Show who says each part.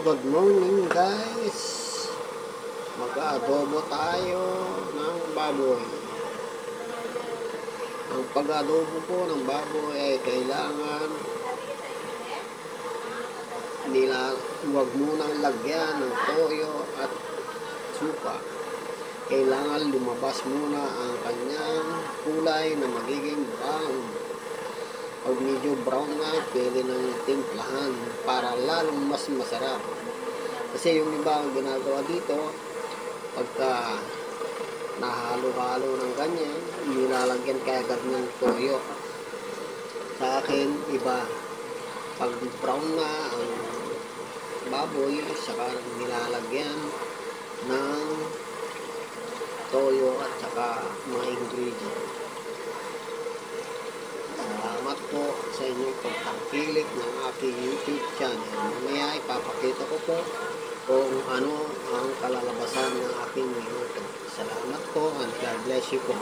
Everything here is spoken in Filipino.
Speaker 1: good morning guys. Mag-aadobo tayo ng baboy. Ang pag-adobo po ng baboy ay kailangan huwag munang lagyan ng toyo at suka. Kailangan lumabas muna ang kanyang kulay na magiging brown. Pag medyo brown na, pwede nang timplahan para lalong mas masarap. Kasi yung iba ang ginagawa dito, pagka nahalo-halo ng ganyan, nilalagyan kaagad ng toyo. Sa akin, iba. Pag brown na ang baboy, saka nilalagyan ng toyo at saka mga ingredients. Salamat po sa inyong pagtangkilik ng aking YouTube channel. Mamaya ipapakita ko po kung ano ang kalalabasan ng aking YouTube. Salamat po and God bless you po.